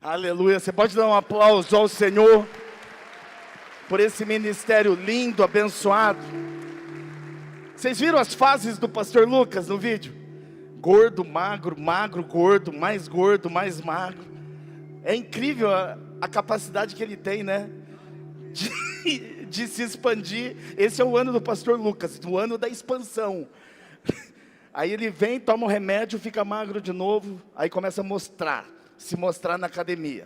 Aleluia. Você pode dar um aplauso ao Senhor por esse ministério lindo, abençoado. Vocês viram as fases do pastor Lucas no vídeo? Gordo, magro, magro, gordo, mais magro. É incrível a capacidade que ele tem, né? De se expandir. Esse é o ano do pastor Lucas, o ano da expansão. Aí ele vem, toma um remédio, fica magro de novo, aí começa a se mostrar na academia.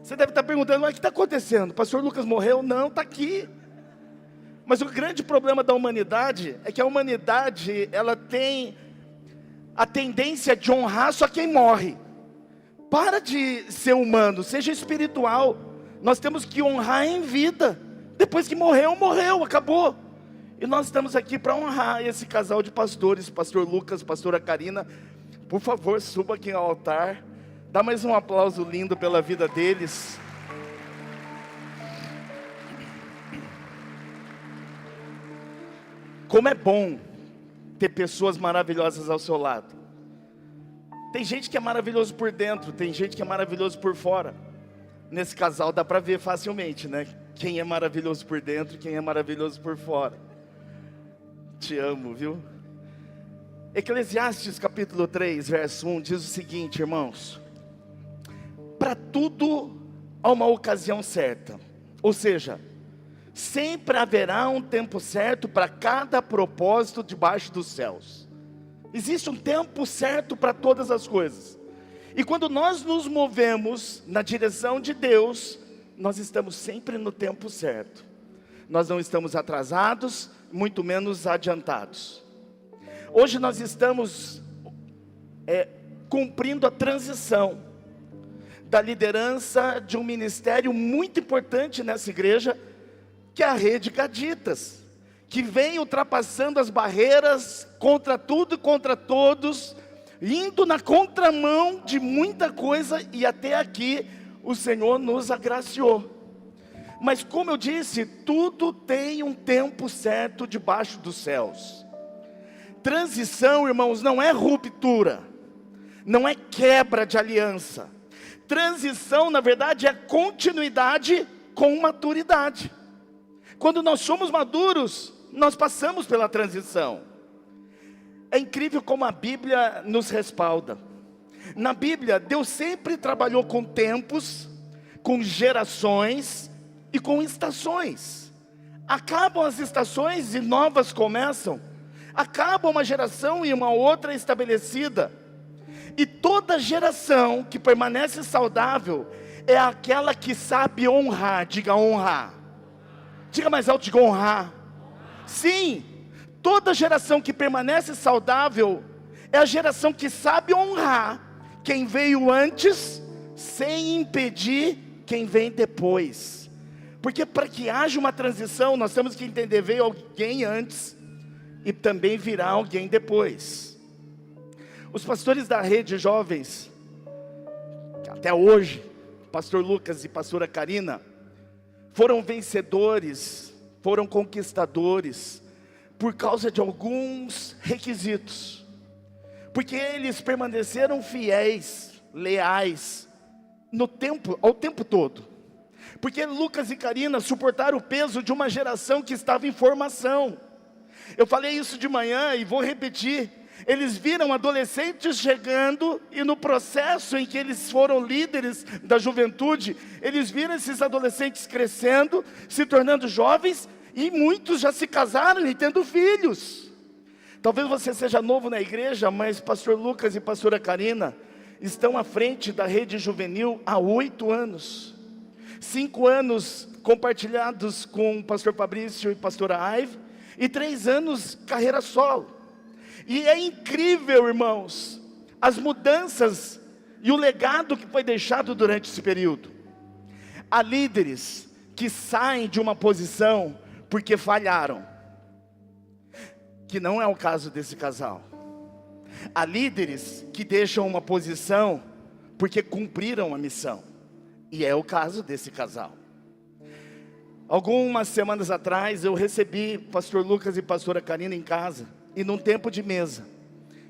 Você deve estar perguntando, mas o que está acontecendo? O pastor Lucas morreu? Não, está aqui. Mas o grande problema da humanidade é que a humanidade, ela tem a tendência de honrar só quem morre. Para de ser humano, seja espiritual. Nós temos que honrar em vida. Depois que morreu, morreu, acabou. E nós estamos aqui para honrar esse casal de pastores, pastor Lucas, pastora Karina. Por favor, suba aqui ao altar. Dá mais um aplauso lindo pela vida deles. Como é bom ter pessoas maravilhosas ao seu lado. Tem gente que é maravilhoso por dentro, tem gente que é maravilhoso por fora. Nesse casal dá para ver facilmente, né? Quem é maravilhoso por dentro, quem é maravilhoso por fora. Te amo, viu? Eclesiastes capítulo 3, verso 1 diz o seguinte, irmãos: para tudo há uma ocasião certa. Ou seja, sempre haverá um tempo certo para cada propósito debaixo dos céus. Existe um tempo certo para todas as coisas. E quando nós nos movemos na direção de Deus, nós estamos sempre no tempo certo. Nós não estamos atrasados, muito menos adiantados. Hoje nós estamos cumprindo a transição da liderança de um ministério muito importante nessa igreja, que é a Rede Caditas, que vem ultrapassando as barreiras contra tudo e contra todos, indo na contramão de muita coisa, e até aqui o Senhor nos agraciou. Mas como eu disse, tudo tem um tempo certo debaixo dos céus. Transição, irmãos, não é ruptura, não é quebra de aliança. Transição, na verdade, é continuidade com maturidade. Quando nós somos maduros, nós passamos pela transição. É incrível como a Bíblia nos respalda. Na Bíblia, Deus sempre trabalhou com tempos, com gerações e com estações. Acabam as estações e novas começam. Acaba uma geração e uma outra estabelecida. E toda geração que permanece saudável é aquela que sabe honrar. Diga honrar. Diga mais alto, diga honrar. Sim, toda geração que permanece saudável é a geração que sabe honrar quem veio antes, sem impedir quem vem depois. Porque para que haja uma transição, nós temos que entender, veio alguém antes e também virá alguém depois. Os pastores da Rede Jovens, até hoje, pastor Lucas e pastora Karina, foram vencedores, foram conquistadores, por causa de alguns requisitos. Porque eles permaneceram fiéis, leais, ao tempo todo. Porque Lucas e Karina suportaram o peso de uma geração que estava em formação. Eu falei isso de manhã e vou repetir. Eles viram adolescentes chegando, e no processo em que eles foram líderes da juventude, eles viram esses adolescentes crescendo, se tornando jovens, e muitos já se casaram e tendo filhos. Talvez você seja novo na igreja, mas pastor Lucas e pastora Karina estão à frente da rede juvenil há 8 anos. 5 anos compartilhados com o pastor Fabrício e pastora Aive, e 3 anos carreira solo. E é incrível, irmãos, as mudanças e o legado que foi deixado durante esse período. Há líderes que saem de uma posição porque falharam, que não é o caso desse casal. Há líderes que deixam uma posição porque cumpriram a missão, e é o caso desse casal. Algumas semanas atrás eu recebi pastor Lucas e pastora Karina em casa, e num tempo de mesa,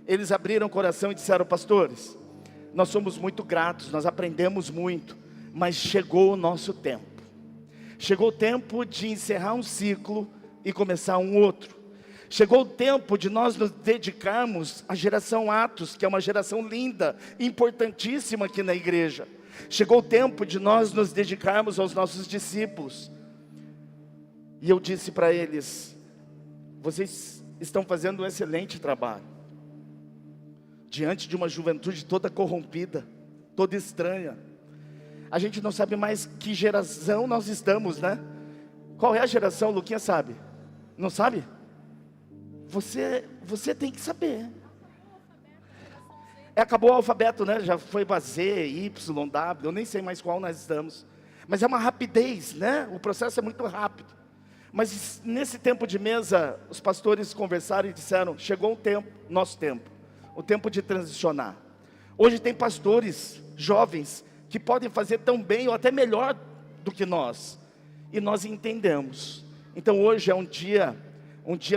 eles abriram o coração e disseram: pastores, nós somos muito gratos, nós aprendemos muito, mas chegou o nosso tempo. Chegou o tempo de encerrar um ciclo e começar um outro. Chegou o tempo de nós nos dedicarmos à geração Atos, que é uma geração linda, importantíssima aqui na igreja. Chegou o tempo de nós nos dedicarmos aos nossos discípulos. E eu disse para eles: vocês estão fazendo um excelente trabalho, diante de uma juventude toda corrompida, toda estranha. A gente não sabe mais que geração nós estamos, né? Qual é a geração, Luquinha sabe? Não sabe? Você tem que saber. Acabou o alfabeto, né? Já foi Z, Y, W, eu nem sei mais qual nós estamos. Mas é uma rapidez, né? O processo é muito rápido. Mas nesse tempo de mesa, os pastores conversaram e disseram: chegou o tempo, nosso tempo, o tempo de transicionar. Hoje tem pastores jovens que podem fazer tão bem ou até melhor do que nós, e nós entendemos. Então hoje é um dia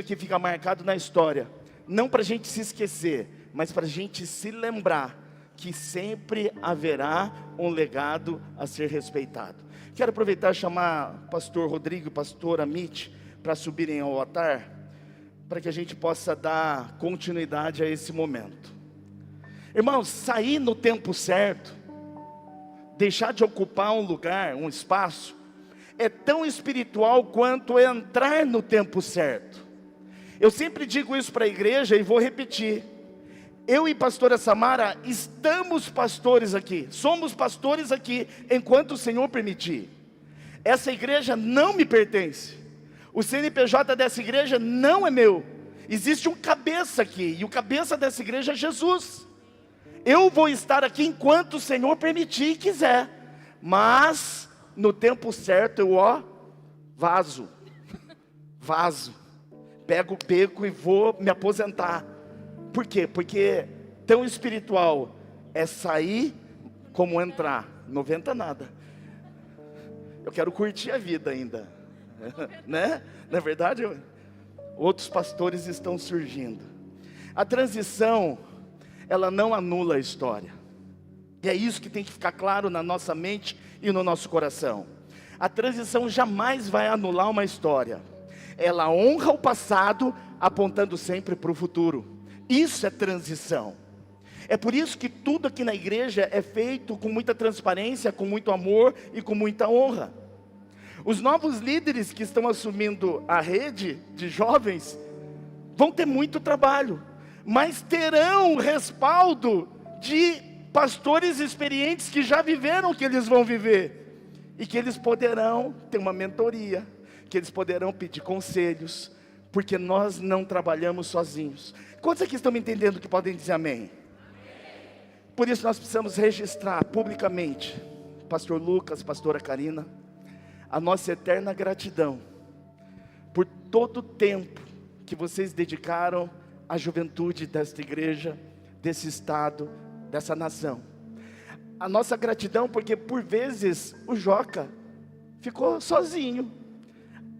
que fica marcado na história, não para a gente se esquecer, mas para a gente se lembrar que sempre haverá um legado a ser respeitado. Quero aproveitar e chamar o pastor Rodrigo e pastor Amit para subirem ao altar, para que a gente possa dar continuidade a esse momento. Irmãos, sair no tempo certo, deixar de ocupar um lugar, um espaço, é tão espiritual quanto entrar no tempo certo. Eu sempre digo isso para a igreja e vou repetir: eu e pastora Samara estamos pastores aqui, somos pastores aqui, enquanto o Senhor permitir. Essa igreja não me pertence, o CNPJ dessa igreja não é meu. Existe um cabeça aqui, e o cabeça dessa igreja é Jesus. Eu vou estar aqui enquanto o Senhor permitir e quiser, mas no tempo certo eu vazo, pego o beco e vou me aposentar. Por quê? Porque tão espiritual é sair como entrar. 90 nada. Eu quero curtir a vida ainda, né? Na verdade, outros pastores estão surgindo. A transição, ela não anula a história. E é isso que tem que ficar claro na nossa mente e no nosso coração. A transição jamais vai anular uma história. Ela honra o passado, apontando sempre para o futuro. Isso é transição. É por isso que tudo aqui na igreja é feito com muita transparência, com muito amor e com muita honra. Os novos líderes que estão assumindo a rede de jovens vão ter muito trabalho, mas terão respaldo de pastores experientes que já viveram o que eles vão viver, e que eles poderão ter uma mentoria, que eles poderão pedir conselhos, porque nós não trabalhamos sozinhos. Quantos aqui estão me entendendo que podem dizer amém? Por isso nós precisamos registrar publicamente, pastor Lucas, pastora Karina, a nossa eterna gratidão por todo o tempo que vocês dedicaram à juventude desta igreja, desse estado, dessa nação. A nossa gratidão porque por vezes o Joca ficou sozinho,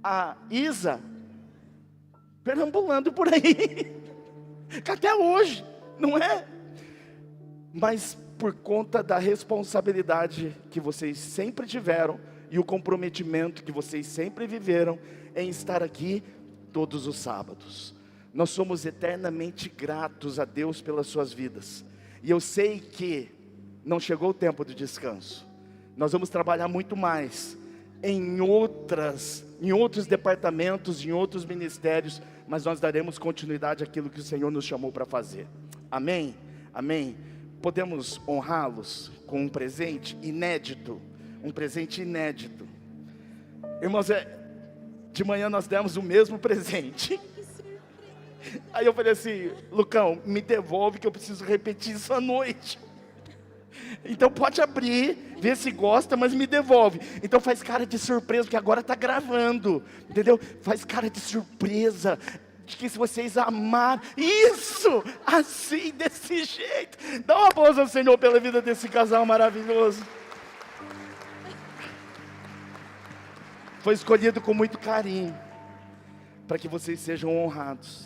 a Isa perambulando por aí, que até hoje, não é? Mas por conta da responsabilidade que vocês sempre tiveram e o comprometimento que vocês sempre viveram em estar aqui todos os sábados, nós somos eternamente gratos a Deus pelas suas vidas. E eu sei que não chegou o tempo do descanso. Nós vamos trabalhar muito mais em outros departamentos, em outros ministérios, mas nós daremos continuidade àquilo que o Senhor nos chamou para fazer. Amém? Amém? Podemos honrá-los com um presente inédito. Um presente inédito. Irmãos, de manhã nós demos o mesmo presente. Aí eu falei assim: Lucão, me devolve que eu preciso repetir isso à noite. Então pode abrir, ver se gosta, mas me devolve. Então faz cara de surpresa, porque agora está gravando, entendeu? Faz cara de surpresa, de que se vocês amarem, isso, assim, desse jeito. Dá um aplauso ao Senhor pela vida desse casal maravilhoso. Foi escolhido com muito carinho, para que vocês sejam honrados.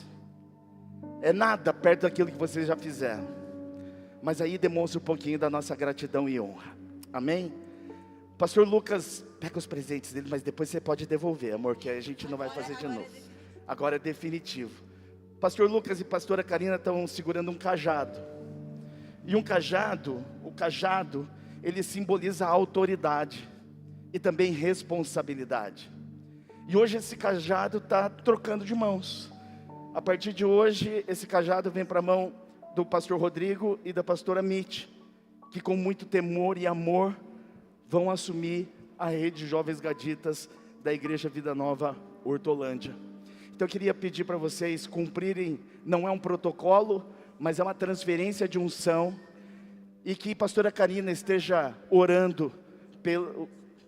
É nada perto daquilo que vocês já fizeram. mas aí demonstra um pouquinho da nossa gratidão e honra. Amém? Pastor Lucas, pega os presentes dele, mas depois você pode devolver, amor, que a gente não vai fazer de novo. Agora é definitivo. Pastor Lucas e pastora Karina estão segurando um cajado. E o cajado, ele simboliza a autoridade e também responsabilidade. E hoje esse cajado está trocando de mãos. A partir de hoje, esse cajado vem para a mão do pastor Rodrigo e da pastora Mitty, que com muito temor e amor vão assumir a rede de jovens gaditas da Igreja Vida Nova Hortolândia. Então eu queria pedir para vocês cumprirem, não é um protocolo, mas é uma transferência de unção, e que a pastora Karina esteja orando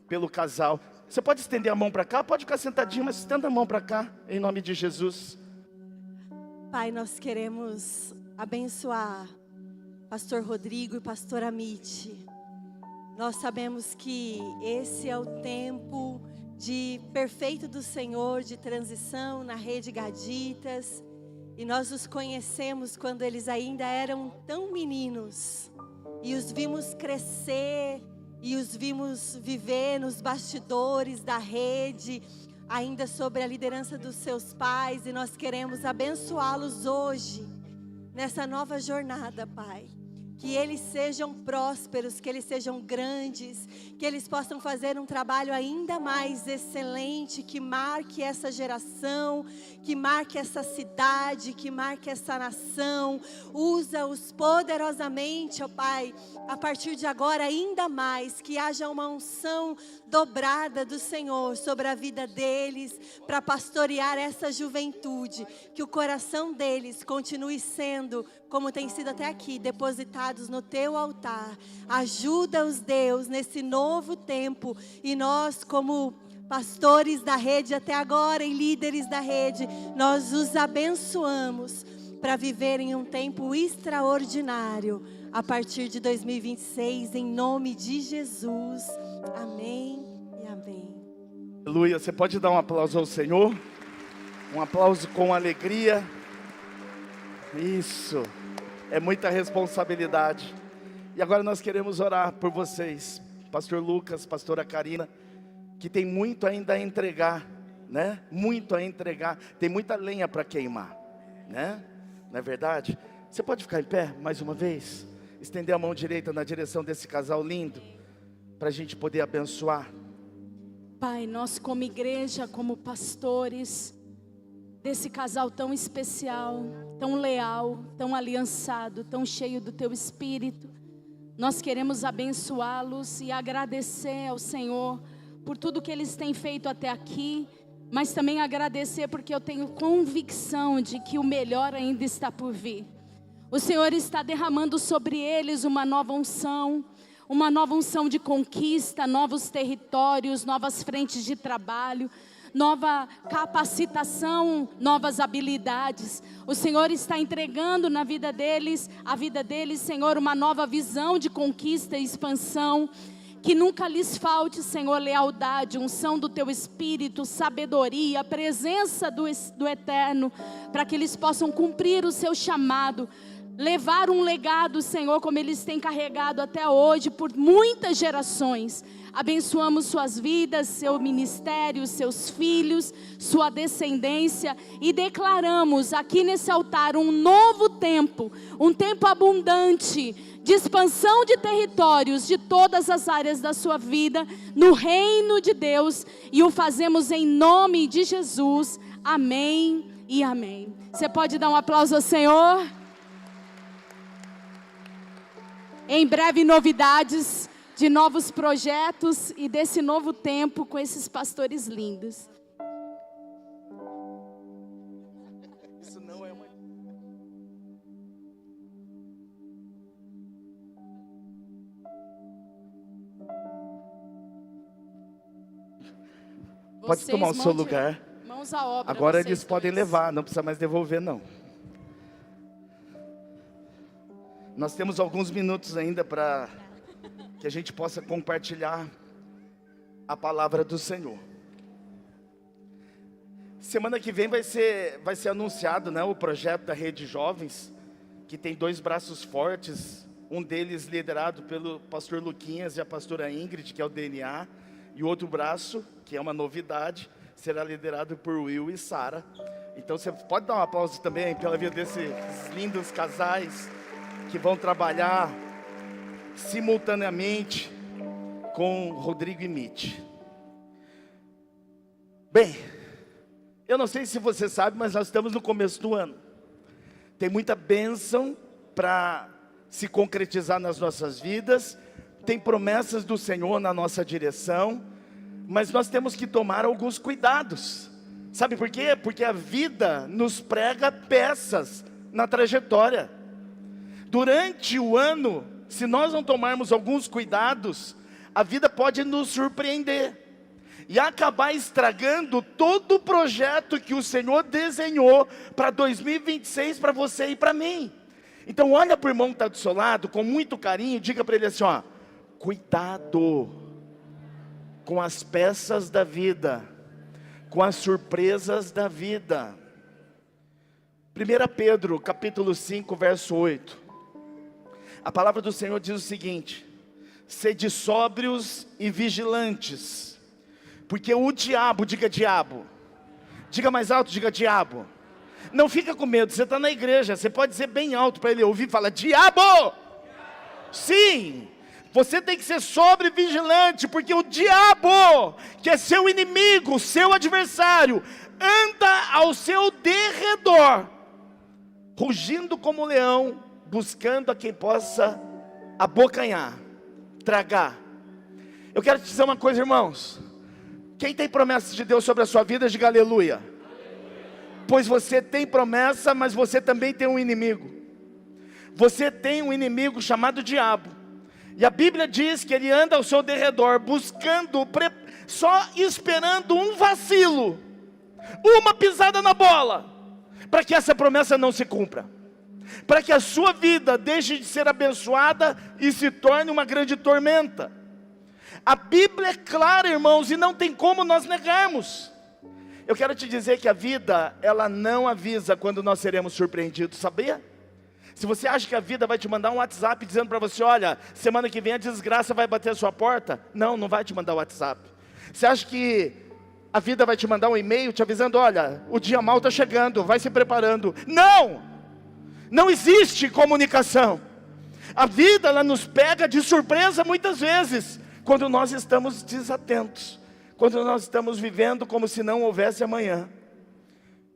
pelo casal. Você pode estender a mão para cá, pode ficar sentadinho, mas estenda a mão para cá, em nome de Jesus. Pai, nós queremos abençoar pastor Rodrigo e pastora Mitty. Nós sabemos que esse é o tempo de perfeito do Senhor, de transição na rede Gaditas. E nós os conhecemos quando eles ainda eram tão meninos. E os vimos crescer, e os vimos viver nos bastidores da rede, ainda sob a liderança dos seus pais. E nós queremos abençoá-los hoje, nessa nova jornada, Pai. Que eles sejam prósperos, que eles sejam grandes, que eles possam fazer um trabalho ainda mais excelente, que marque essa geração, que marque essa cidade, que marque essa nação. Usa-os poderosamente, ó Pai, a partir de agora ainda mais, que haja uma unção dobrada do Senhor sobre a vida deles, para pastorear essa juventude, que o coração deles continue sendo, como tem sido até aqui, depositados no teu altar. Ajuda-os, Deus, nesse novo tempo. E nós, como pastores da rede até agora e líderes da rede, nós os abençoamos para viverem um tempo extraordinário a partir de 2026, em nome de Jesus. Amém e amém. Aleluia. Você pode dar um aplauso ao Senhor? Um aplauso com alegria. Isso, é muita responsabilidade. E agora nós queremos orar por vocês, pastor Lucas, pastora Karina, que tem muito ainda a entregar, né? Muito a entregar, tem muita lenha para queimar, né? Não é verdade? Você pode ficar em pé mais uma vez? Estender a mão direita na direção desse casal lindo, para a gente poder abençoar. Pai, nós como igreja, como pastores desse casal tão especial, tão leal, tão aliançado, tão cheio do Teu Espírito, nós queremos abençoá-los e agradecer ao Senhor por tudo que eles têm feito até aqui, mas também agradecer porque eu tenho convicção de que o melhor ainda está por vir. O Senhor está derramando sobre eles uma nova unção de conquista, novos territórios, novas frentes de trabalho, nova capacitação, novas habilidades. O Senhor está entregando na vida deles, Senhor, uma nova visão de conquista e expansão. Que nunca lhes falte, Senhor, lealdade, unção do Teu Espírito, sabedoria, presença do Eterno, para que eles possam cumprir o seu chamado, levar um legado, Senhor, como eles têm carregado até hoje, por muitas gerações. Abençoamos suas vidas, seu ministério, seus filhos, sua descendência, e declaramos aqui nesse altar um novo tempo, um tempo abundante, de expansão de territórios, de todas as áreas da sua vida, no reino de Deus, e o fazemos em nome de Jesus. Amém e amém. Você pode dar um aplauso ao Senhor? Em breve novidades de novos projetos e desse novo tempo com esses pastores lindos. Isso não é uma... Pode tomar o seu lugar. Mãos à obra. Agora eles podem levar, não precisa mais devolver não. Nós temos alguns minutos ainda para que a gente possa compartilhar a palavra do Senhor. Semana que vem vai ser anunciado, né, o projeto da Rede Jovens, que tem 2 braços fortes, um deles liderado pelo pastor Luquinhas e a pastora Ingrid, que é o DNA, e o outro braço, que é uma novidade, será liderado por Will e Sara. Então você pode dar um aplauso também pela vida desses lindos casais que vão trabalhar simultaneamente com Rodrigo e Mitch. Bem, eu não sei se você sabe, mas nós estamos no começo do ano. Tem muita bênção para se concretizar nas nossas vidas, tem promessas do Senhor na nossa direção, mas nós temos que tomar alguns cuidados. Sabe por quê? Porque a vida nos prega peças na trajetória. Durante o ano, se nós não tomarmos alguns cuidados, a vida pode nos surpreender e acabar estragando todo o projeto que o Senhor desenhou para 2026 para você e para mim. Então olha para o irmão que está do seu lado com muito carinho e diga para ele assim, ó: cuidado com as peças da vida, com as surpresas da vida. 1 Pedro capítulo 5 verso 8, a palavra do Senhor diz o seguinte: sede sóbrios e vigilantes, porque o diabo, diga mais alto, diga diabo. Não fica com medo, você está na igreja, você pode dizer bem alto para ele ouvir, fala: diabo! Sim, você tem que ser sóbrio e vigilante, porque o diabo, que é seu inimigo, seu adversário, anda ao seu derredor, rugindo como um leão, buscando a quem possa abocanhar, tragar. Eu quero te dizer uma coisa, irmãos. Quem tem promessas de Deus sobre a sua vida, diga aleluia. Pois você tem promessa, mas você também tem um inimigo. Você tem um inimigo chamado diabo. E a Bíblia diz que ele anda ao seu derredor, buscando, só esperando um vacilo, uma pisada na bola, para que essa promessa não se cumpra, para que a sua vida deixe de ser abençoada e se torne uma grande tormenta. A Bíblia é clara, irmãos, e não tem como nós negarmos. Eu quero te dizer que a vida, ela não avisa quando nós seremos surpreendidos, sabia? Se você acha que a vida vai te mandar um WhatsApp dizendo para você: olha, semana que vem a desgraça vai bater a sua porta, não vai te mandar o WhatsApp. Você acha que a vida vai te mandar um e-mail te avisando: olha, o dia mal está chegando, vai se preparando? Não existe comunicação. A vida, ela nos pega de surpresa muitas vezes, quando nós estamos desatentos, quando nós estamos vivendo como se não houvesse amanhã.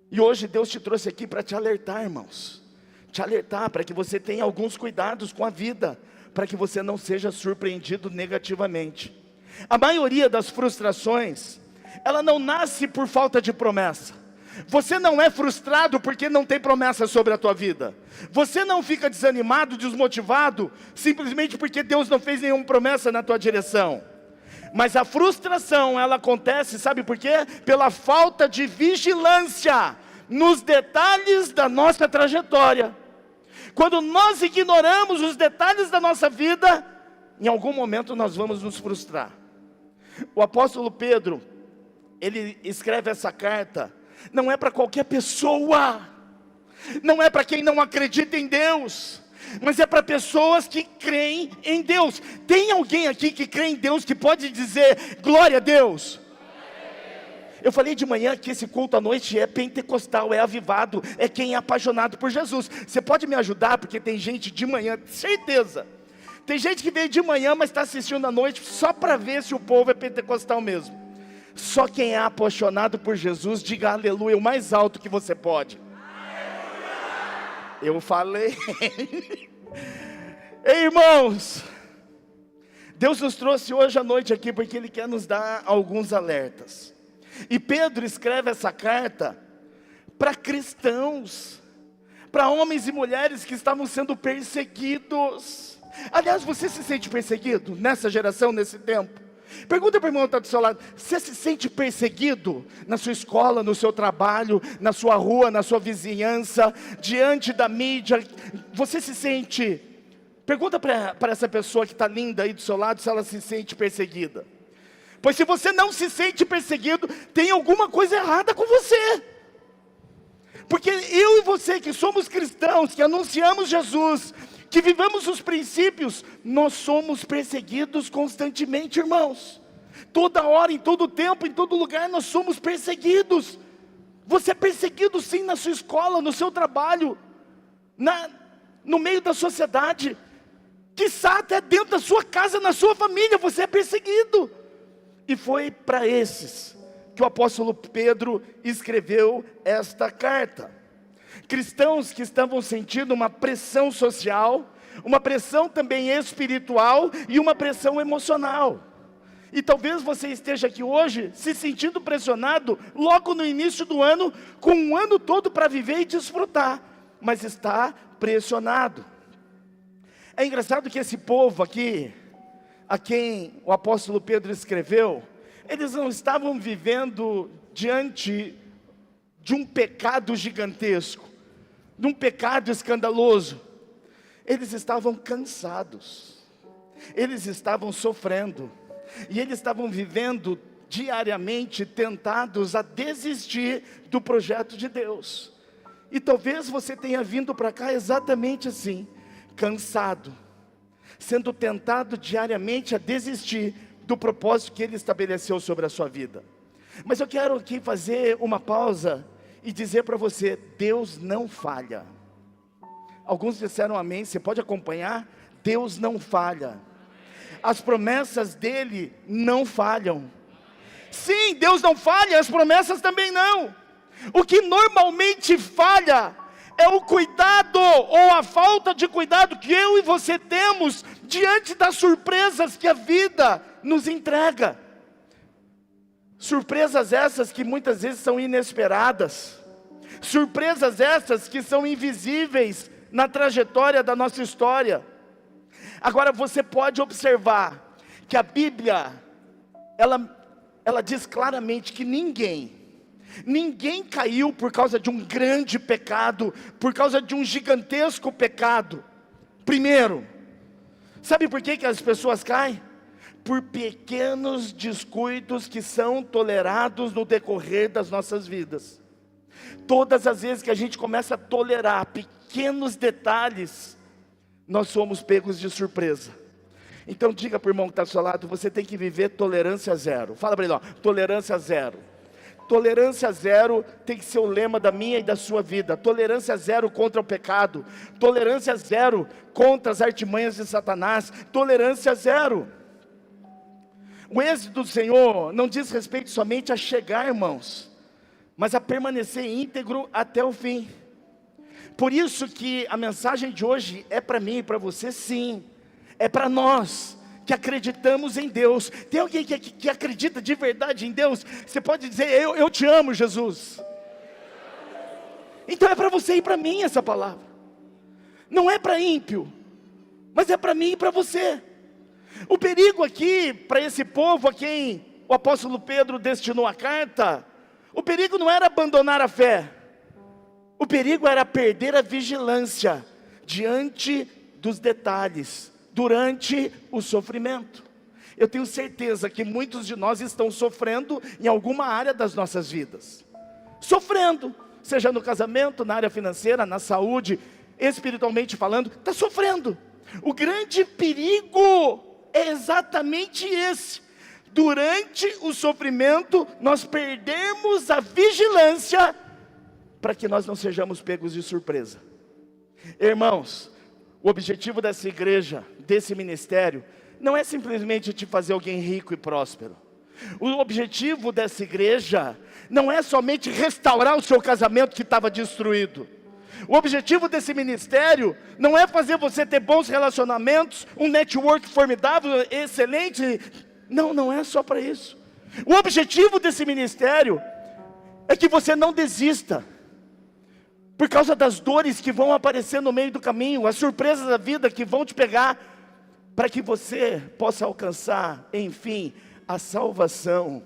E hoje Deus te trouxe aqui para te alertar, irmãos, te alertar para que você tenha alguns cuidados com a vida, para que você não seja surpreendido negativamente. A maioria das frustrações, ela não nasce por falta de promessa. Você não é frustrado porque não tem promessa sobre a tua vida. Você não fica desanimado, desmotivado, simplesmente porque Deus não fez nenhuma promessa na tua direção. Mas a frustração, ela acontece, sabe por quê? Pela falta de vigilância nos detalhes da nossa trajetória. Quando nós ignoramos os detalhes da nossa vida, em algum momento nós vamos nos frustrar. O apóstolo Pedro, ele escreve essa carta, não é para qualquer pessoa, não é para quem não acredita em Deus, mas é para pessoas que creem em Deus. Tem alguém aqui que crê em Deus, que pode dizer glória a Deus? Eu falei de manhã que esse culto à noite é pentecostal, é avivado, é quem é apaixonado por Jesus. Você pode me ajudar? Porque tem gente de manhã, certeza, tem gente que veio de manhã, mas está assistindo à noite só para ver se o povo é pentecostal mesmo. Só quem é apaixonado por Jesus, diga aleluia o mais alto que você pode. Eu falei. Ei, irmãos, Deus nos trouxe hoje à noite aqui porque Ele quer nos dar alguns alertas. E Pedro escreve essa carta para cristãos, para homens e mulheres que estavam sendo perseguidos. Aliás, você se sente perseguido nessa geração, nesse tempo? Pergunta para o irmão que está do seu lado: você se sente perseguido na sua escola, no seu trabalho, na sua rua, na sua vizinhança, diante da mídia? Você se sente... Pergunta para essa pessoa que está linda aí do seu lado se ela se sente perseguida. Pois se você não se sente perseguido, tem alguma coisa errada com você. Porque eu e você que somos cristãos, que anunciamos Jesus, que vivamos os princípios, nós somos perseguidos constantemente, irmãos. Toda hora, em todo tempo, em todo lugar, nós somos perseguidos. Você é perseguido sim na sua escola, no seu trabalho, no meio da sociedade, quiçá até dentro da sua casa, na sua família, você é perseguido. E foi para esses que o apóstolo Pedro escreveu esta carta. Cristãos que estavam sentindo uma pressão social, uma pressão também espiritual e uma pressão emocional. E talvez você esteja aqui hoje se sentindo pressionado logo no início do ano, com um ano todo para viver e desfrutar, mas está pressionado. É engraçado que esse povo aqui, a quem o apóstolo Pedro escreveu, eles não estavam vivendo diante de um pecado gigantesco, de um pecado escandaloso. Eles estavam cansados, eles estavam sofrendo, e eles estavam vivendo diariamente tentados a desistir do projeto de Deus. E talvez você tenha vindo para cá exatamente assim, cansado, sendo tentado diariamente a desistir do propósito que Ele estabeleceu sobre a sua vida. Mas eu quero aqui fazer uma pausa e dizer para você, Deus não falha. Alguns disseram amém, você pode acompanhar? Deus não falha. As promessas dele não falham. Sim, Deus não falha, as promessas também não. O que normalmente falha é o cuidado ou a falta de cuidado que eu e você temos diante das surpresas que a vida nos entrega. Surpresas essas que muitas vezes são inesperadas. Surpresas essas que são invisíveis na trajetória da nossa história. Agora você pode observar que a Bíblia, ela diz claramente que ninguém caiu por causa de um grande pecado, por causa de um gigantesco pecado. Primeiro, sabe por que as pessoas caem? Por pequenos descuidos que são tolerados no decorrer das nossas vidas. Todas as vezes que a gente começa a tolerar pequenos detalhes, nós somos pegos de surpresa. Então diga para o irmão que está ao seu lado, você tem que viver tolerância zero. Fala para ele, tolerância zero. Tolerância zero tem que ser o lema da minha e da sua vida. Tolerância zero contra o pecado. Tolerância zero contra as artimanhas de Satanás. Tolerância zero. O êxito do Senhor não diz respeito somente a chegar, irmãos, mas a permanecer íntegro até o fim. Por isso que a mensagem de hoje é para mim e para você, sim. É para nós que acreditamos em Deus. Tem alguém que acredita de verdade em Deus? Você pode dizer, eu te amo, Jesus. Então é para você e para mim essa palavra. Não é para ímpio, mas é para mim e para você. O perigo aqui, para esse povo a quem o apóstolo Pedro destinou a carta, o perigo não era abandonar a fé. O perigo era perder a vigilância diante dos detalhes, durante o sofrimento. Eu tenho certeza que muitos de nós estão sofrendo em alguma área das nossas vidas. Sofrendo, seja no casamento, na área financeira, na saúde, espiritualmente falando, está sofrendo. O grande perigo é exatamente esse. Durante o sofrimento, nós perdemos a vigilância para que nós não sejamos pegos de surpresa. Irmãos, o objetivo dessa igreja, desse ministério, não é simplesmente te fazer alguém rico e próspero. O objetivo dessa igreja não é somente restaurar o seu casamento que estava destruído. O objetivo desse ministério não é fazer você ter bons relacionamentos, um network formidável, excelente. Não é só para isso. O objetivo desse ministério é que você não desista, por causa das dores que vão aparecer no meio do caminho, as surpresas da vida que vão te pegar, para que você possa alcançar, enfim, a salvação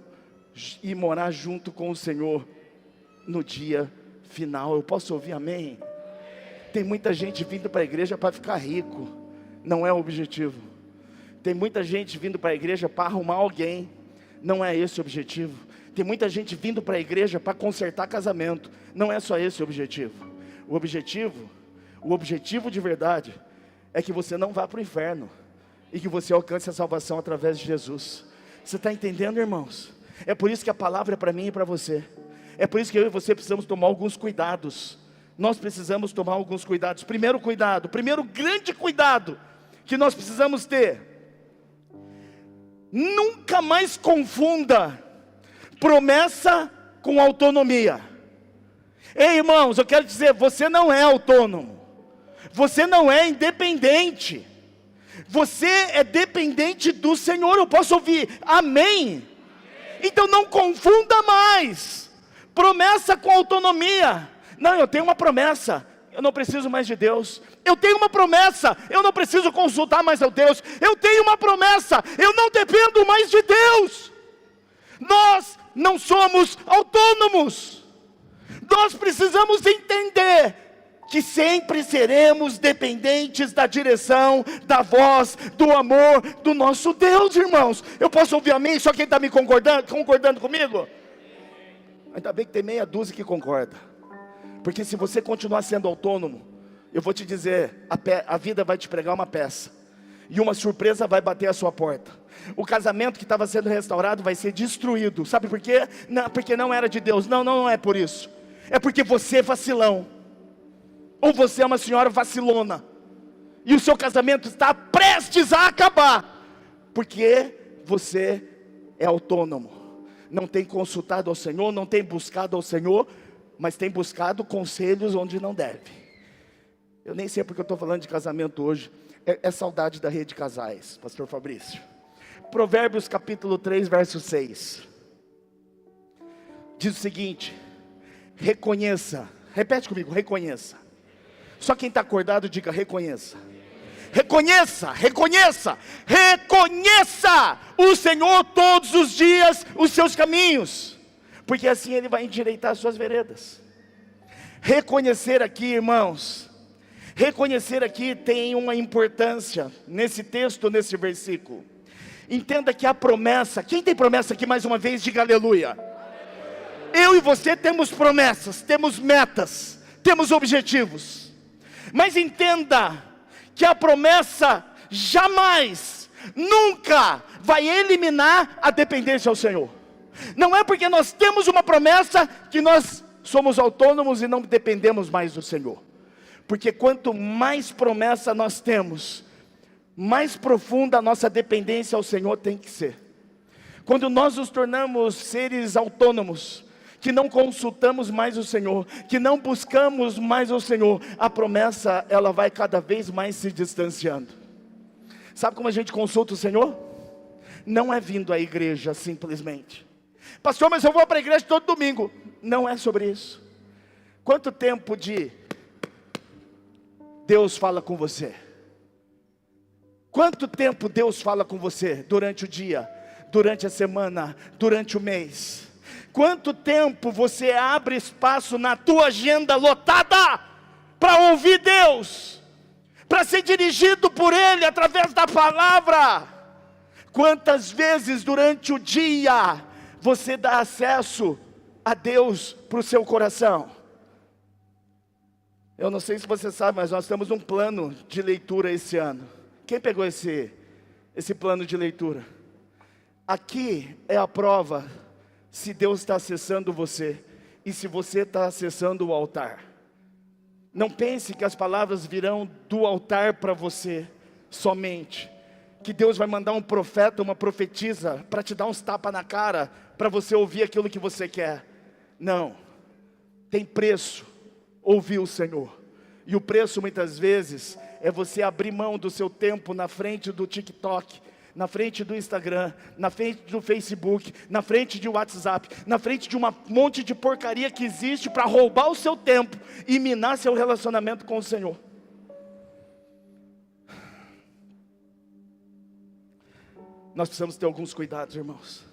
e morar junto com o Senhor no dia final. Eu posso ouvir amém? Tem muita gente vindo para a igreja para ficar rico, não é o objetivo. Tem muita gente vindo para a igreja para arrumar alguém, não é esse o objetivo. Tem muita gente vindo para a igreja para consertar casamento, não é só esse o objetivo. O objetivo de verdade é que você não vá para o inferno, e que você alcance a salvação através de Jesus. Você está entendendo, irmãos? É por isso que a palavra é para mim e para você. É por isso que eu e você precisamos tomar alguns cuidados. Nós precisamos tomar alguns cuidados. Primeiro cuidado, primeiro grande cuidado que nós precisamos ter: nunca mais confunda promessa com autonomia. Ei, irmãos, eu quero dizer, você não é autônomo, você não é independente, você é dependente do Senhor. Eu posso ouvir amém? Então não confunda mais promessa com autonomia. Não, eu tenho uma promessa, eu não preciso mais de Deus. Eu tenho uma promessa, eu não preciso consultar mais a Deus. Eu tenho uma promessa, eu não dependo mais de Deus. Nós não somos autônomos. Nós precisamos entender que sempre seremos dependentes da direção, da voz, do amor do nosso Deus, irmãos. Eu posso ouvir amém? Só quem está me concordando comigo? Ainda bem que tem meia dúzia que concorda. Porque se você continuar sendo autônomo, eu vou te dizer, a vida vai te pregar uma peça, e uma surpresa vai bater à sua porta. O casamento que estava sendo restaurado vai ser destruído. Sabe por quê? Não, porque não era de Deus. Não é por isso. É porque você é vacilão, ou você é uma senhora vacilona, e o seu casamento está prestes a acabar, porque você é autônomo. Não tem consultado ao Senhor, não tem buscado ao Senhor, mas tem buscado conselhos onde não deve. Eu nem sei porque eu estou falando de casamento hoje. É saudade da rede de casais, pastor Fabrício. Provérbios capítulo 3, verso 6. Diz o seguinte: reconheça. Repete comigo, reconheça. Só quem está acordado, diga reconheça. Reconheça, reconheça, reconheça o Senhor todos os dias os seus caminhos, porque assim Ele vai endireitar as suas veredas. Reconhecer aqui, irmãos, reconhecer aqui tem uma importância nesse texto, nesse versículo. Entenda que a promessa, quem tem promessa aqui mais uma vez, diga aleluia. Eu e você temos promessas, temos metas, temos objetivos, mas entenda que a promessa jamais, nunca vai eliminar a dependência ao Senhor. Não é porque nós temos uma promessa que nós somos autônomos e não dependemos mais do Senhor. Porque quanto mais promessa nós temos, mais profunda a nossa dependência ao Senhor tem que ser. Quando nós nos tornamos seres autônomos, que não consultamos mais o Senhor, que não buscamos mais o Senhor, a promessa ela vai cada vez mais se distanciando. Sabe como a gente consulta o Senhor? Não é vindo à igreja simplesmente. Pastor, mas eu vou para a igreja todo domingo. Não é sobre isso. Quanto tempo de Deus fala com você? Quanto tempo Deus fala com você durante o dia, durante a semana, durante o mês? Quanto tempo você abre espaço na tua agenda lotada para ouvir Deus, para ser dirigido por Ele através da palavra? Quantas vezes durante o dia você dá acesso a Deus para o seu coração? Eu não sei se você sabe, mas nós temos um plano de leitura esse ano. Quem pegou esse plano de leitura? Aqui é a prova se Deus está acessando você e se você está acessando o altar. Não pense que as palavras virão do altar para você somente, que Deus vai mandar um profeta, uma profetisa para te dar uns tapas na cara, para você ouvir aquilo que você quer. Não, tem preço ouvir o Senhor, e o preço muitas vezes é você abrir mão do seu tempo na frente do TikTok, na frente do Instagram, na frente do Facebook, na frente de WhatsApp, na frente de um monte de porcaria que existe para roubar o seu tempo e minar seu relacionamento com o Senhor. Nós precisamos ter alguns cuidados, irmãos.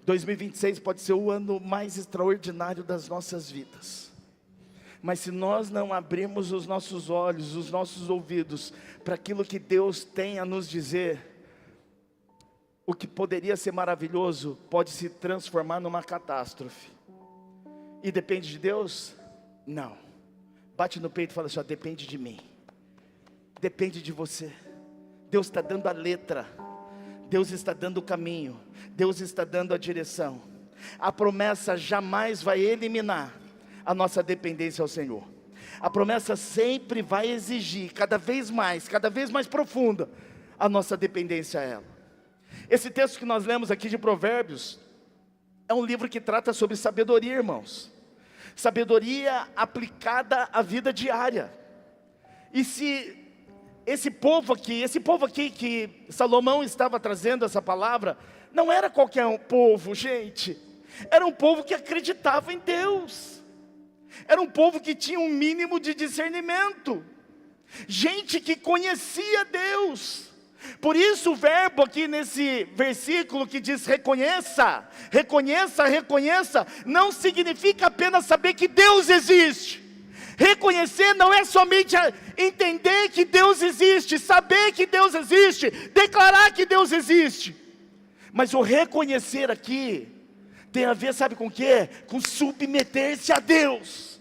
2026 pode ser o ano mais extraordinário das nossas vidas, mas se nós não abrirmos os nossos olhos, os nossos ouvidos para aquilo que Deus tem a nos dizer, o que poderia ser maravilhoso pode se transformar numa catástrofe. E depende de Deus? Não. Bate no peito e fala assim: ó, depende de mim. depende de você. Deus está dando a letra, Deus está dando o caminho, Deus está dando a direção. A promessa jamais vai eliminar a nossa dependência ao Senhor. A promessa sempre vai exigir cada vez mais profunda a nossa dependência a ela. Esse texto que nós lemos aqui de Provérbios é um livro que trata sobre sabedoria, irmãos. Sabedoria aplicada à vida diária. E se esse povo aqui que Salomão estava trazendo essa palavra, não era qualquer um povo, gente. Era um povo que acreditava em Deus. Era um povo que tinha um mínimo de discernimento. Gente que conhecia Deus. Por isso o verbo aqui nesse versículo que diz reconheça, reconheça, reconheça, não significa apenas saber que Deus existe. Reconhecer não é somente entender que Deus existe, saber que Deus existe, declarar que Deus existe. Mas o reconhecer aqui tem a ver, sabe com o quê? Com submeter-se a Deus,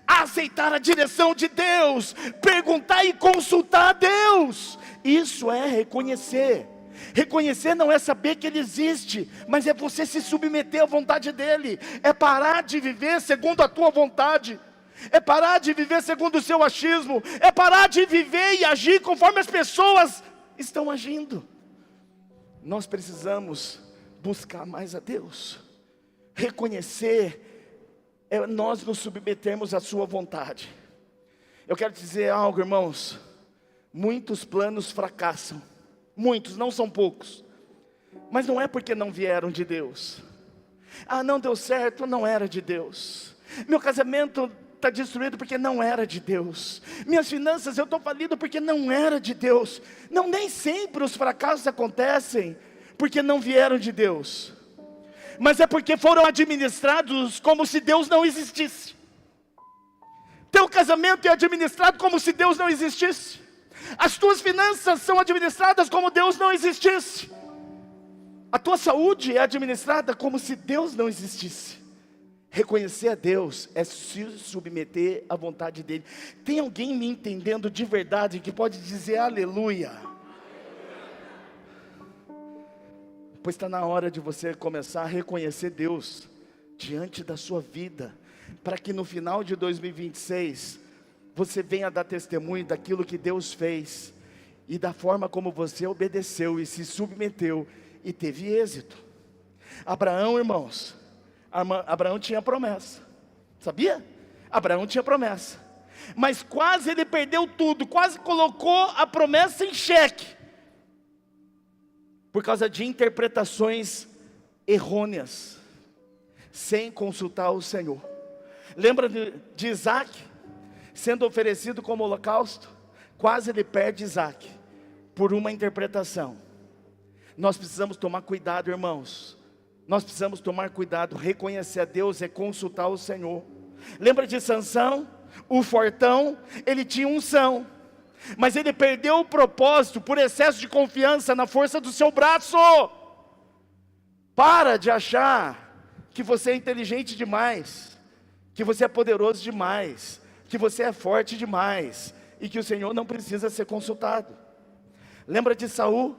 aceitar a direção de Deus, perguntar e consultar a Deus. Isso é reconhecer. Reconhecer não é saber que Ele existe, mas é você se submeter à vontade dEle. É parar de viver segundo a tua vontade. É parar de viver segundo o seu achismo. É parar de viver e agir conforme as pessoas estão agindo. Nós precisamos buscar mais a Deus. Reconhecer é nós nos submetermos à sua vontade. Eu quero dizer algo, irmãos. Muitos planos fracassam. Muitos, não são poucos. Mas não é porque não vieram de Deus. Ah, não deu certo, não era de Deus. Meu casamento está destruído porque não era de Deus. Minhas finanças, eu estou falido porque não era de Deus. Não, nem sempre os fracassos acontecem porque não vieram de Deus. Mas é porque foram administrados como se Deus não existisse. Teu casamento é administrado como se Deus não existisse. As tuas finanças são administradas como Deus não existisse. A tua saúde é administrada como se Deus não existisse. Reconhecer a Deus é se submeter à vontade dEle. Tem alguém me entendendo de verdade que pode dizer aleluia? Pois está na hora de você começar a reconhecer Deus diante da sua vida, para que no final de 2026 você venha dar testemunho daquilo que Deus fez e da forma como você obedeceu e se submeteu e teve êxito. Abraão, irmãos, Abraão tinha promessa, sabia? Abraão tinha promessa, mas quase ele perdeu tudo, quase colocou a promessa em xeque, por causa de interpretações errôneas, sem consultar o Senhor. Lembra de Isaac? Sendo oferecido como holocausto, quase ele perde Isaac, por uma interpretação. Nós precisamos tomar cuidado, irmãos. Nós precisamos tomar cuidado. Reconhecer a Deus é consultar o Senhor. Lembra de Sansão? O fortão, ele tinha unção, mas ele perdeu o propósito por excesso de confiança na força do seu braço. Para de achar que você é inteligente demais, que você é poderoso demais, que você é forte demais, e que o Senhor não precisa ser consultado. Lembra de Saul?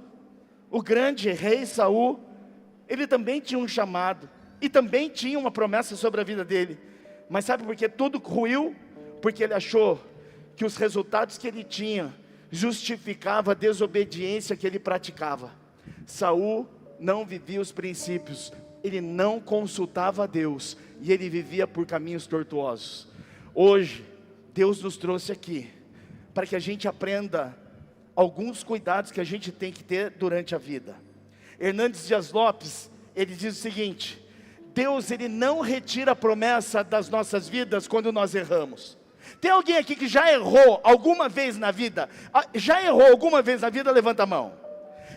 O grande rei Saul, ele também tinha um chamado, e também tinha uma promessa sobre a vida dele, mas sabe por que tudo ruiu? Porque ele achou que os resultados que ele tinha justificavam a desobediência que ele praticava. Saul não vivia os princípios, ele não consultava a Deus, e ele vivia por caminhos tortuosos. Hoje, Deus nos trouxe aqui, para que a gente aprenda alguns cuidados que a gente tem que ter durante a vida. Hernandes Dias Lopes, ele diz o seguinte: Deus, ele não retira a promessa das nossas vidas quando nós erramos. Tem alguém aqui que já errou alguma vez na vida? Já errou alguma vez na vida? Levanta a mão.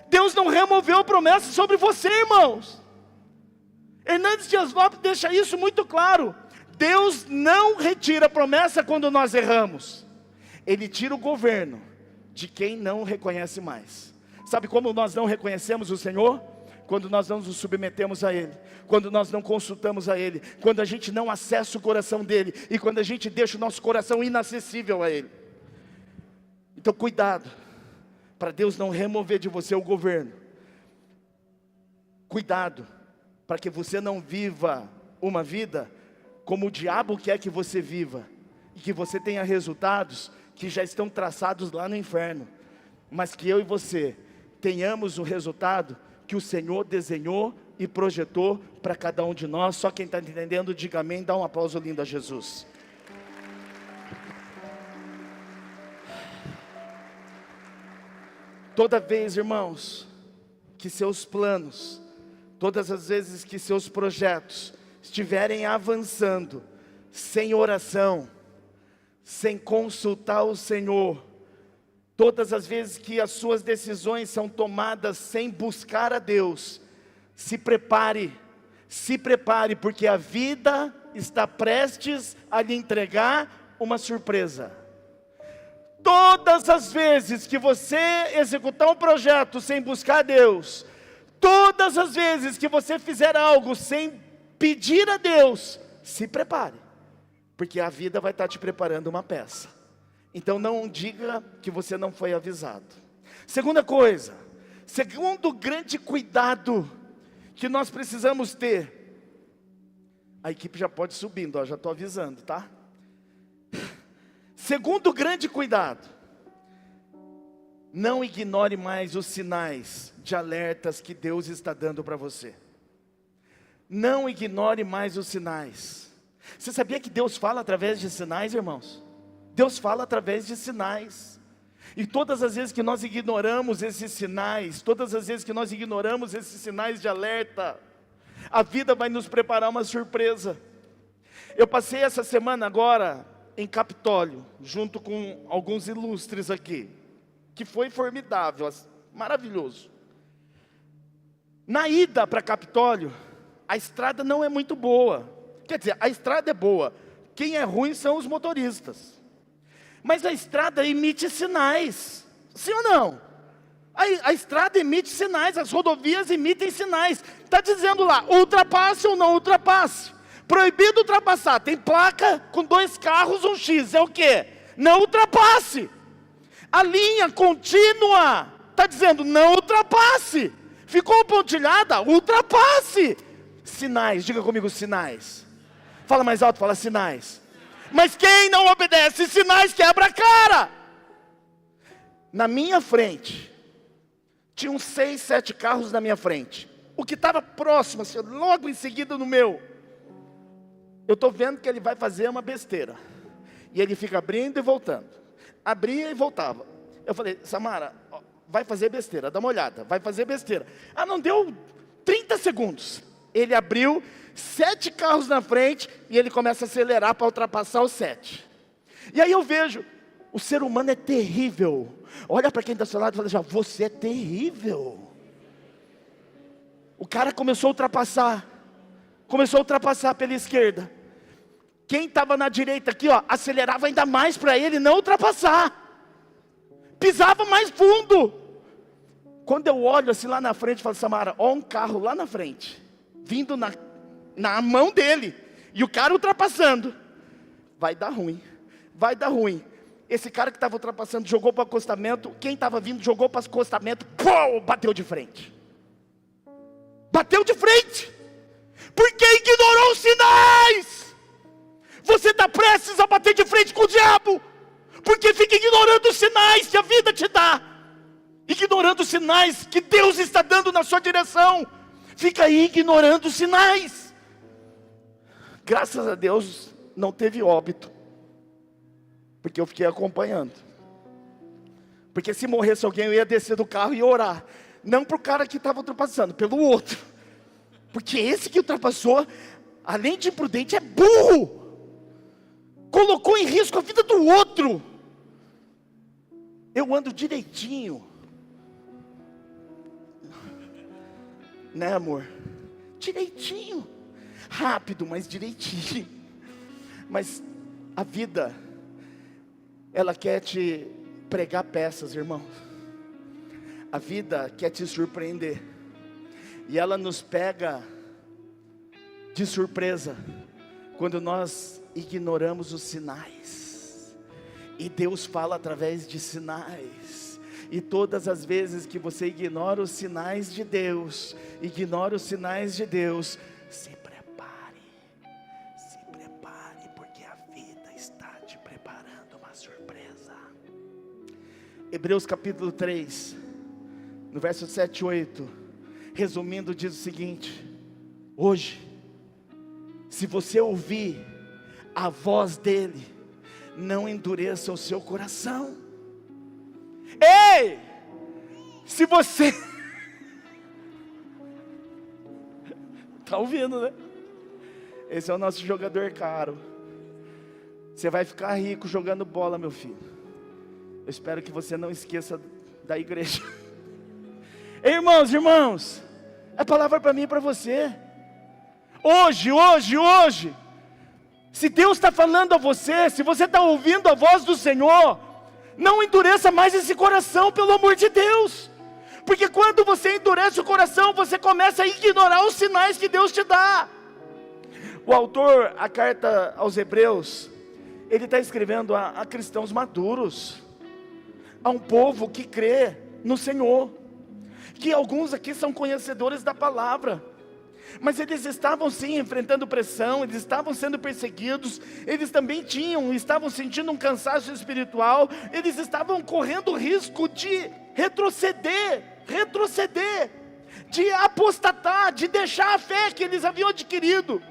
Deus não removeu a promessa sobre você, irmãos. Hernandes Dias Lopes deixa isso muito claro. Deus não retira a promessa quando nós erramos. Ele tira o governo de quem não reconhece mais. Sabe como nós não reconhecemos o Senhor? Quando nós não nos submetemos a Ele, quando nós não consultamos a Ele, quando a gente não acessa o coração dEle, e quando a gente deixa o nosso coração inacessível a Ele. Então cuidado, para Deus não remover de você o governo. Cuidado, para que você não viva uma vida como o diabo quer que você viva, e que você tenha resultados que já estão traçados lá no inferno, mas que eu e você tenhamos o resultado que o Senhor desenhou e projetou para cada um de nós. Só quem está entendendo, diga amém, dá um aplauso lindo a Jesus. Toda vez, irmãos, que seus planos, todas as vezes que seus projetos estiverem avançando, sem oração, sem consultar o Senhor, todas as vezes que as suas decisões são tomadas sem buscar a Deus, se prepare, porque a vida está prestes a lhe entregar uma surpresa. Todas as vezes que você executar um projeto sem buscar a Deus, todas as vezes que você fizer algo sem pedir a Deus, se prepare, porque a vida vai estar te preparando uma peça. Então não diga que você não foi avisado. Segunda coisa, segundo grande cuidado que nós precisamos ter, a equipe já pode ir subindo, ó, já estou avisando, tá? Segundo grande cuidado, não ignore mais os sinais de alertas que Deus está dando para você. Não ignore mais os sinais. Você sabia que Deus fala através de sinais, irmãos? Deus fala através de sinais. E todas as vezes que nós ignoramos esses sinais, todas as vezes que nós ignoramos esses sinais de alerta, a vida vai nos preparar uma surpresa. Eu passei essa semana agora em Capitólio, junto com alguns ilustres aqui, que foi formidável, maravilhoso. Na ida para Capitólio, a estrada não é muito boa. Quer dizer, a estrada é boa, quem é ruim são os motoristas. Mas a estrada emite sinais, sim ou não? A estrada emite sinais, as rodovias emitem sinais. Está dizendo lá, ultrapasse ou não ultrapasse. Proibido ultrapassar, tem placa com 2 carros, um X, é o quê? Não ultrapasse. A linha contínua está dizendo, não ultrapasse. Ficou pontilhada, ultrapasse. Sinais, diga comigo, sinais. Fala mais alto, fala sinais. Mas quem não obedece sinais quebra a cara. Na minha frente, tinham 6, 7 carros na minha frente. O que estava próximo, assim, logo em seguida no meu, eu estou vendo que ele vai fazer uma besteira. E ele fica abrindo e voltando. Abria e voltava. Eu falei, Samara, vai fazer besteira, dá uma olhada, vai fazer besteira. Ah, não deu 30 segundos. Ele abriu, 7 carros na frente, e ele começa a acelerar para ultrapassar os 7. E aí eu vejo, o ser humano é terrível. Olha para quem está ao seu lado e fala, já, você é terrível. O cara começou a ultrapassar pela esquerda. Quem estava na direita aqui, ó, acelerava ainda mais para ele não ultrapassar. Pisava mais fundo. Quando eu olho assim lá na frente, falo, Samara, ó um carro lá na frente, vindo na mão dele, e o cara ultrapassando. Vai dar ruim, vai dar ruim. Esse cara que estava ultrapassando jogou para o acostamento, quem estava vindo jogou para o acostamento, pô, bateu de frente. Bateu de frente. Porque ignorou os sinais. Você está prestes a bater de frente com o diabo, porque fica ignorando os sinais que a vida te dá, ignorando os sinais que Deus está dando na sua direção. Fica aí ignorando os sinais. Graças a Deus não teve óbito, porque eu fiquei acompanhando. Porque se morresse alguém, eu ia descer do carro e orar, não para o cara que estava ultrapassando, pelo outro. Porque esse que ultrapassou, além de imprudente, é burro. Colocou em risco a vida do outro. Eu ando direitinho. Né, amor? Direitinho. Rápido, mas direitinho. Mas a vida, ela quer te pregar peças, irmão. A vida quer te surpreender. E ela nos pega de surpresa quando nós ignoramos os sinais. E Deus fala através de sinais. E todas as vezes que você ignora os sinais de Deus, se prepare, porque a vida está te preparando uma surpresa. Hebreus capítulo 3, no verso 7 e 8, resumindo, diz o seguinte: hoje, se você ouvir a voz dele, não endureça o seu coração. Ei! Se você tá ouvindo, né? Esse é o nosso jogador caro. Você vai ficar rico jogando bola, meu filho. Eu espero que você não esqueça da igreja. Irmãos, é palavra para mim e para você. Hoje, se Deus está falando a você, se você está ouvindo a voz do Senhor, não endureça mais esse coração, pelo amor de Deus. Porque quando você endurece o coração, você começa a ignorar os sinais que Deus te dá. O autor, a carta aos Hebreus, ele está escrevendo a cristãos maduros, a um povo que crê no Senhor, que alguns aqui são conhecedores da palavra, mas eles estavam sim enfrentando pressão, eles estavam sendo perseguidos, eles também estavam sentindo um cansaço espiritual, eles estavam correndo o risco de retroceder, de apostatar, de deixar a fé que eles haviam adquirido.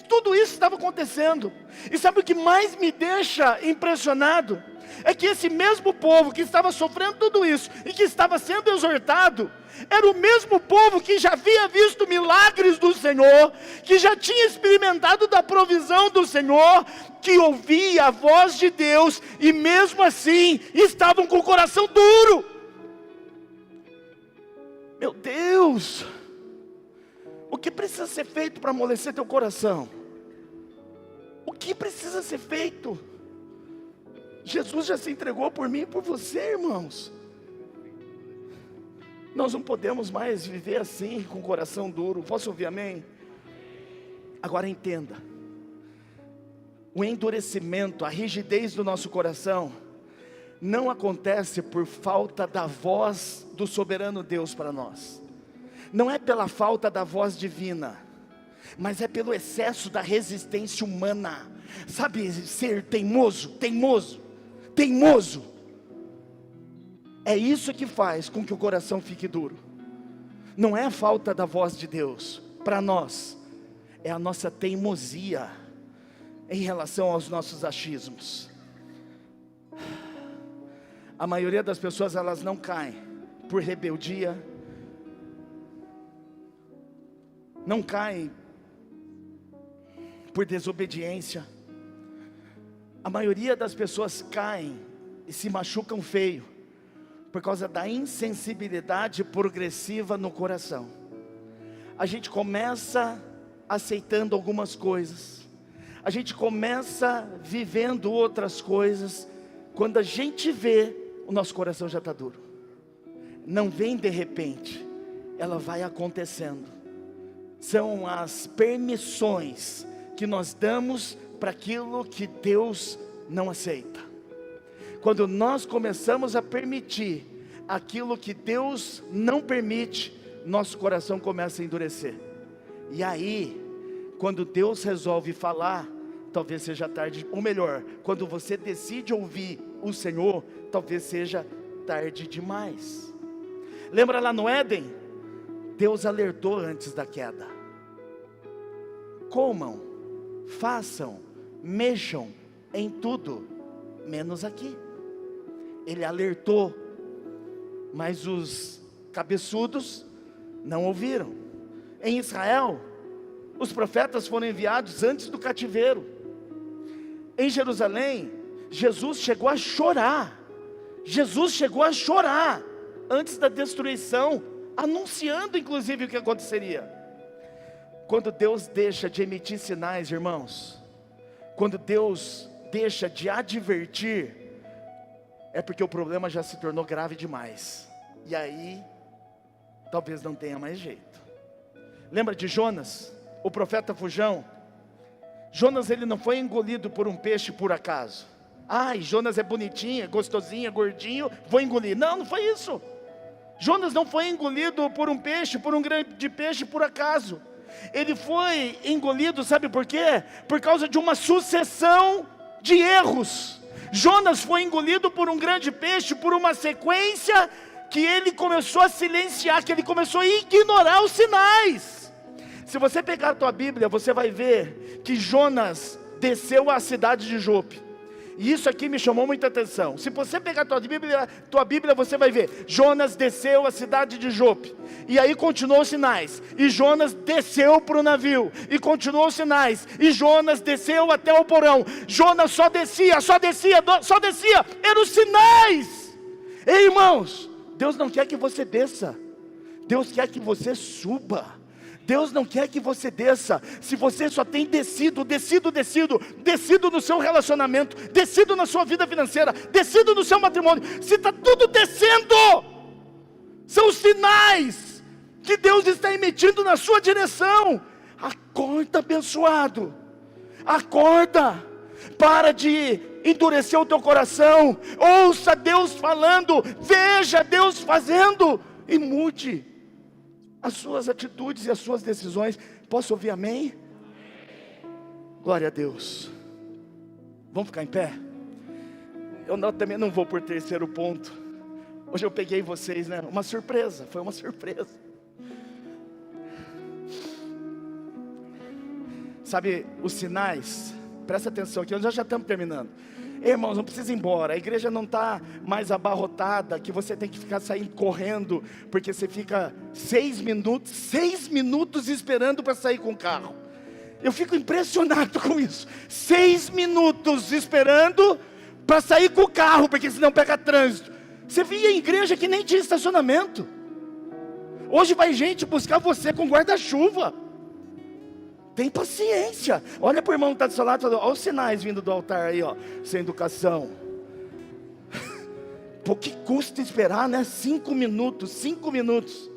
Tudo isso estava acontecendo. E sabe o que mais me deixa impressionado? É que esse mesmo povo que estava sofrendo tudo isso e que estava sendo exortado, era o mesmo povo que já havia visto milagres do Senhor, que já tinha experimentado da provisão do Senhor, que ouvia a voz de Deus e mesmo assim estavam com o coração duro. Meu Deus, o que precisa ser feito para amolecer teu coração? O que precisa ser feito? Jesus já se entregou por mim e por você, irmãos. Nós não podemos mais viver assim, com o coração duro. Posso ouvir amém? Agora entenda, o endurecimento, a rigidez do nosso coração, não acontece por falta da voz do soberano Deus para nós. Não é pela falta da voz divina, mas é pelo excesso da resistência humana. Sabe, ser teimoso. É isso que faz com que o coração fique duro. Não é a falta da voz de Deus para nós, é a nossa teimosia em relação aos nossos achismos. A maioria das pessoas, elas não caem por rebeldia, não caem por desobediência. A maioria das pessoas caem e se machucam feio por causa da insensibilidade progressiva no coração. A gente começa aceitando algumas coisas, a gente começa vivendo outras coisas, quando a gente vê, o nosso coração já está duro. Não vem de repente, ela vai acontecendo. São as permissões que nós damos para aquilo que Deus não aceita. Quando nós começamos a permitir aquilo que Deus não permite, nosso coração começa a endurecer. E aí, quando Deus resolve falar, talvez seja tarde, ou melhor, quando você decide ouvir o Senhor, talvez seja tarde demais. Lembra lá no Éden? Deus alertou antes da queda: comam, façam, mexam em tudo, menos aqui. Ele alertou, mas os cabeçudos não ouviram. Em Israel, os profetas foram enviados antes do cativeiro. Em Jerusalém, Jesus chegou a chorar. Antes da destruição, anunciando inclusive o que aconteceria. Quando Deus deixa de emitir sinais, irmãos, quando Deus deixa de advertir, é porque o problema já se tornou grave demais. E aí, talvez não tenha mais jeito. Lembra de Jonas, o profeta fujão? Jonas, ele não foi engolido por um peixe por acaso. Ai, Jonas é bonitinho, é gostosinho, é gordinho, vou engolir. Não, não foi isso. Jonas não foi engolido por um peixe, por um grande peixe por acaso. Ele foi engolido, sabe por quê? Por causa de uma sucessão de erros. Jonas foi engolido por um grande peixe, por uma sequência que ele começou a silenciar, que ele começou a ignorar os sinais. Se você pegar a tua Bíblia, você vai ver que Jonas desceu à cidade de Jope. E isso aqui me chamou muita atenção. Se você pegar a tua Bíblia, você vai ver, Jonas desceu à cidade de Jope. E aí continuou os sinais. E Jonas desceu para o navio. E continuou os sinais. E Jonas desceu até o porão. Jonas só descia. Eram os sinais. Ei, irmãos, Deus não quer que você desça. Deus quer que você suba. Deus não quer que você desça. Se você só tem descido no seu relacionamento, descido na sua vida financeira, descido no seu matrimônio, se está tudo descendo, são os sinais que Deus está emitindo na sua direção. Acorda, abençoado, acorda, para de endurecer o teu coração, ouça Deus falando, veja Deus fazendo, e mude as suas atitudes e as suas decisões. Posso ouvir amém? Glória a Deus. Vamos ficar em pé? Também não vou por terceiro ponto. Hoje eu peguei vocês, né? Uma surpresa, foi uma surpresa. Sabe, os sinais, presta atenção aqui, nós já estamos terminando. Irmãos, não precisa ir embora, a igreja não está mais abarrotada, que você tem que ficar saindo correndo, porque você fica 6 minutos esperando para sair com o carro. Eu fico impressionado com isso, 6 minutos esperando para sair com o carro, porque senão pega trânsito. Você via em igreja que nem tinha estacionamento. Hoje vai gente buscar você com guarda-chuva. Tem paciência. Olha para o irmão que está do seu lado e fala, olha os sinais vindo do altar aí, ó, sem educação. Pô, que custa esperar, né? 5 minutos.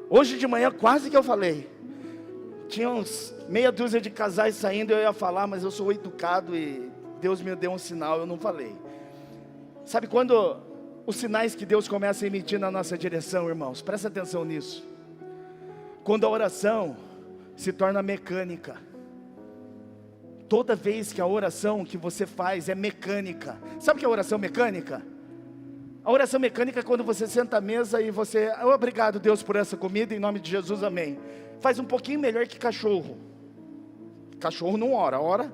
Hoje de manhã quase que eu falei. Tinha uns meia dúzia de casais saindo, eu ia falar, mas eu sou educado e Deus me deu um sinal, eu não falei. Sabe quando os sinais que Deus começa a emitir na nossa direção, irmãos? Presta atenção nisso. Quando a oração se torna mecânica. Toda vez que a oração que você faz é mecânica. Sabe o que é oração mecânica? A oração mecânica é quando você senta à mesa e você, obrigado Deus por essa comida, em nome de Jesus, amém. Faz um pouquinho melhor que cachorro. Cachorro não ora,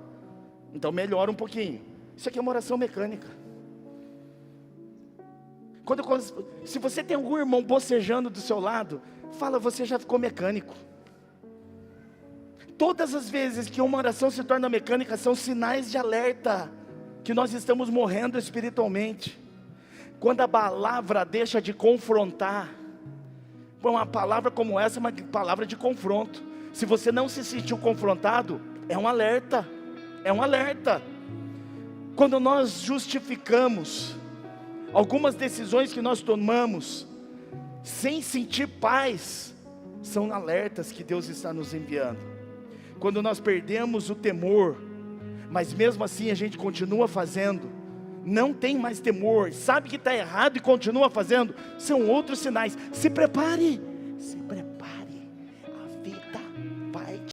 então melhora um pouquinho. Isso aqui é uma oração mecânica. Se você tem algum irmão bocejando do seu lado, fala, você já ficou mecânico. Todas as vezes que uma oração se torna mecânica, são sinais de alerta, que nós estamos morrendo espiritualmente. Quando a palavra deixa de confrontar, uma palavra como essa é uma palavra de confronto. Se você não se sentiu confrontado, é um alerta, Quando nós justificamos algumas decisões que nós tomamos, sem sentir paz, são alertas que Deus está nos enviando. Quando nós perdemos o temor, mas mesmo assim a gente continua fazendo, não tem mais temor, sabe que está errado e continua fazendo, são outros sinais. Se prepare,